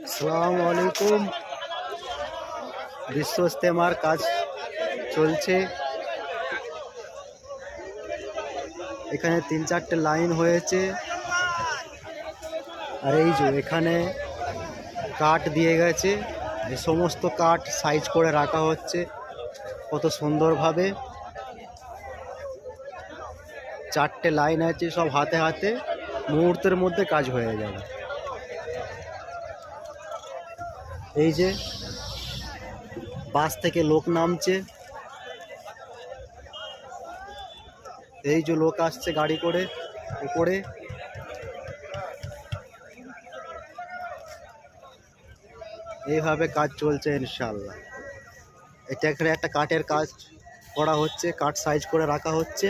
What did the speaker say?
আসসালামু আলাইকুম। বিশ্ব ইস্তেমার কাজ চলছে। এখানে 3-4টে লাইন হয়েছে। আর এই যে এখানে কাঠ দিয়ে গেছে, এই সমস্ত কাঠ সাইজ করে রাখা হচ্ছে কত সুন্দরভাবে। 4টে লাইন আছে, সব হাতে হাতে মুহূর্তের মধ্যে কাজ হয়ে যাবে। এই যে বাস থেকে লোক নামছে, এই যে লোক আসছে গাড়ি করে উপরে। এইভাবে কাজ চলছে ইনশাআল্লাহ। এটা এখানে একটা কাঠের কাজ করা হচ্ছে, কাঠ সাইজ করে রাখা হচ্ছে।